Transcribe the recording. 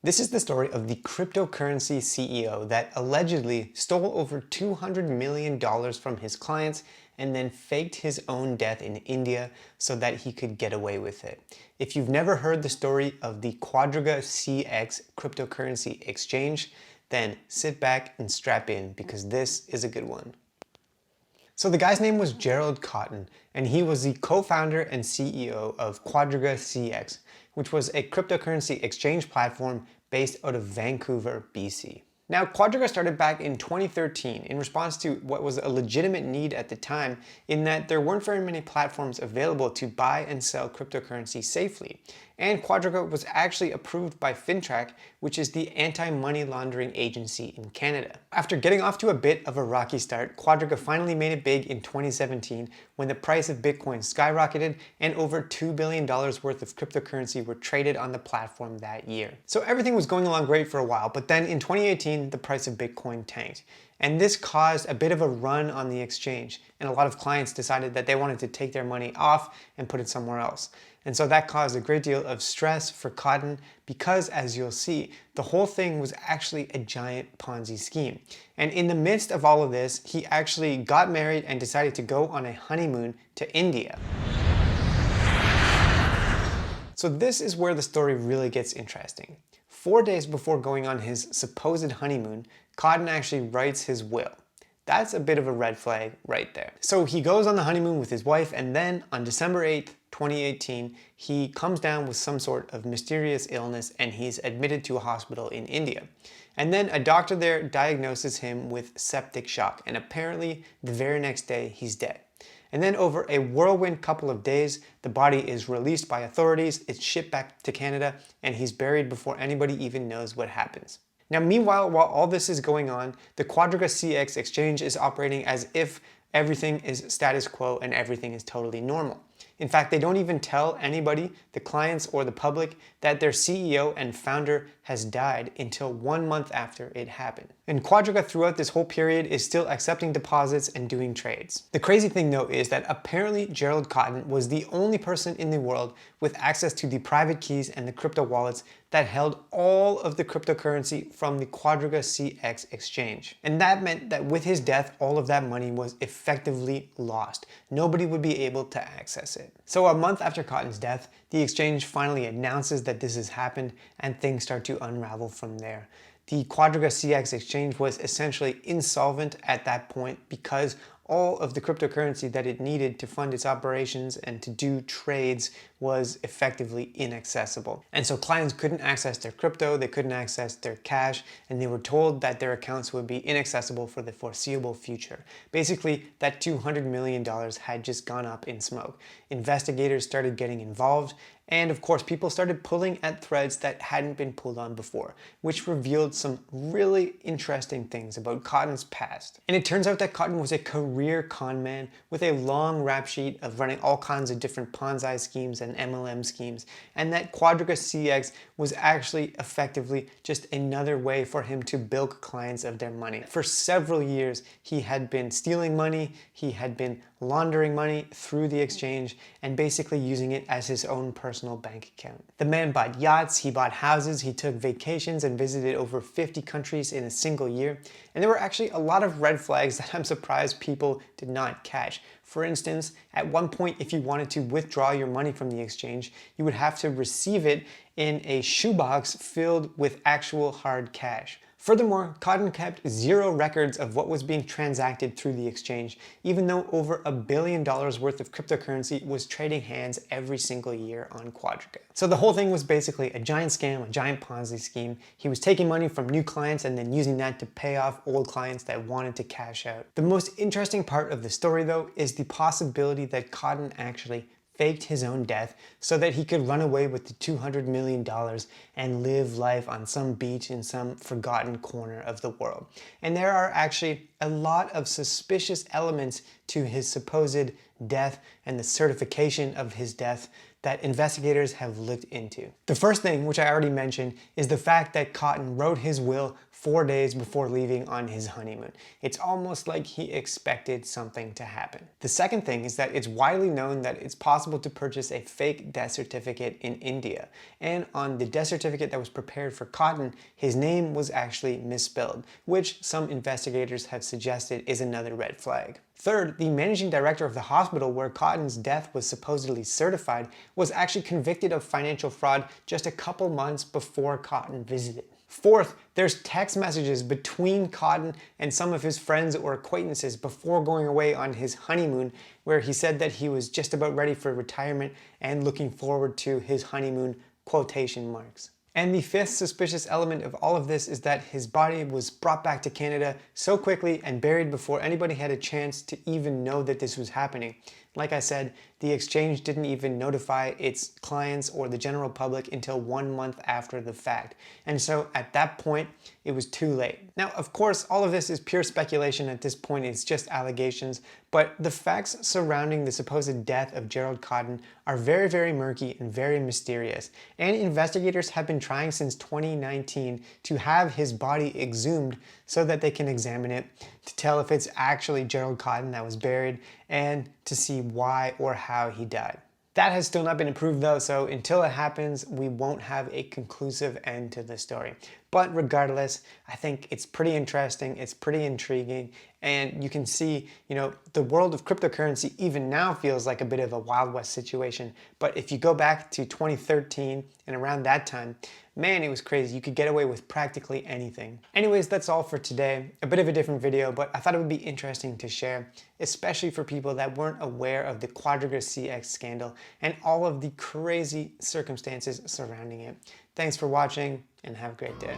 This is the story of the cryptocurrency CEO that allegedly stole over $200 million from his clients and then faked his own death in India so that he could get away with it. If you've never heard the story of the QuadrigaCx cryptocurrency exchange, then sit back and strap in because this is a good one. So the guy's name was Gerald Cotten, and he was the co-founder and CEO of QuadrigaCx, which was a cryptocurrency exchange platform based out of Vancouver, BC. Now, Quadriga started back in 2013 in response to what was a legitimate need at the time, in that there weren't very many platforms available to buy and sell cryptocurrency safely. And Quadriga was actually approved by FINTRAC, which is the anti-money laundering agency in Canada. After getting off to a bit of a rocky start, Quadriga finally made it big in 2017 when the price of Bitcoin skyrocketed and over $2 billion worth of cryptocurrency were traded on the platform that year. So everything was going along great for a while, but then in 2018, the price of Bitcoin tanked. And this caused a bit of a run on the exchange, and a lot of clients decided that they wanted to take their money off and put it somewhere else. And so that caused a great deal of stress for Cotten because, as you'll see, the whole thing was actually a giant Ponzi scheme. And in the midst of all of this, he actually got married and decided to go on a honeymoon to India. So this is where the story really gets interesting. 4 days before going on his supposed honeymoon, Cotten actually writes his will. That's a bit of a red flag right there. So he goes on the honeymoon with his wife, and then on December 8th, 2018, he comes down with some sort of mysterious illness and he's admitted to a hospital in India. And then a doctor there diagnoses him with septic shock, and apparently the very next day he's dead. And then over a whirlwind couple of days, the body is released by authorities, it's shipped back to Canada, and he's buried before anybody even knows what happens. Now, meanwhile, while all this is going on, the QuadrigaCx exchange is operating as if everything is status quo and everything is totally normal. In fact, they don't even tell anybody, the clients or the public, that their CEO and founder has died until 1 month after it happened. And Quadriga throughout this whole period is still accepting deposits and doing trades. The crazy thing though is that apparently Gerald Cotten was the only person in the world with access to the private keys and the crypto wallets that held all of the cryptocurrency from the QuadrigaCx exchange. And that meant that with his death, all of that money was effectively lost. Nobody would be able to access it. So a month after Cotten's death, the exchange finally announces that this has happened and things start to unravel from there. The QuadrigaCx exchange was essentially insolvent at that point because all of the cryptocurrency that it needed to fund its operations and to do trades was effectively inaccessible. And so clients couldn't access their crypto, they couldn't access their cash, and they were told that their accounts would be inaccessible for the foreseeable future. Basically, that $200 million had just gone up in smoke. Investigators started getting involved, and of course, people started pulling at threads that hadn't been pulled on before, which revealed some really interesting things about Cotten's past. And it turns out that Cotten was a career con man with a long rap sheet of running all kinds of different Ponzi schemes and MLM schemes, and that QuadrigaCx was actually effectively just another way for him to bilk clients of their money. For several years, he had been stealing money, he had been laundering money through the exchange, and basically using it as his own personal bank account. The man bought yachts, he bought houses, he took vacations and visited over 50 countries in a single year. And there were actually a lot of red flags that I'm surprised people did not catch. For instance, at one point, if you wanted to withdraw your money from the exchange, you would have to receive it in a shoebox filled with actual hard cash. Furthermore, Cotten kept zero records of what was being transacted through the exchange, even though over $1 billion worth of cryptocurrency was trading hands every single year on Quadriga. So the whole thing was basically a giant scam, a giant Ponzi scheme. He was taking money from new clients and then using that to pay off old clients that wanted to cash out. The most interesting part of the story, though, is the possibility that Cotten actually faked his own death so that he could run away with the $200 million and live life on some beach in some forgotten corner of the world. And there are actually a lot of suspicious elements to his supposed death and the certification of his death that investigators have looked into. The first thing, which I already mentioned, is the fact that Cotten wrote his will 4 days before leaving on his honeymoon. It's almost like he expected something to happen. The second thing is that it's widely known that it's possible to purchase a fake death certificate in India. And on the death certificate that was prepared for Cotten, his name was actually misspelled, which some investigators have suggested is another red flag. Third, the managing director of the hospital where Cotten's death was supposedly certified was actually convicted of financial fraud just a couple months before Cotten visited. Fourth, there's text messages between Cotten and some of his friends or acquaintances before going away on his honeymoon, where he said that he was just about ready for retirement and looking forward to his honeymoon, quotation marks. And the fifth suspicious element of all of this is that his body was brought back to Canada so quickly and buried before anybody had a chance to even know that this was happening. Like I said, the exchange didn't even notify its clients or the general public until 1 month after the fact. And so at that point, it was too late. Now, of course, all of this is pure speculation at this point. It's just allegations, but the facts surrounding the supposed death of Gerald Cotten are very, very murky and very mysterious. And investigators have been trying since 2019 to have his body exhumed so that they can examine it to tell if it's actually Gerald Cotten that was buried and to see why or how he died. That has still not been approved though, so until it happens, we won't have a conclusive end to the story. But regardless, I think it's pretty interesting, it's pretty intriguing, and you can see, the world of cryptocurrency even now feels like a bit of a Wild West situation. But if you go back to 2013 and around that time, man, it was crazy. You could get away with practically anything. Anyways, that's all for today. A bit of a different video, but I thought it would be interesting to share, especially for people that weren't aware of the QuadrigaCx scandal and all of the crazy circumstances surrounding it. Thanks for watching and have a great day.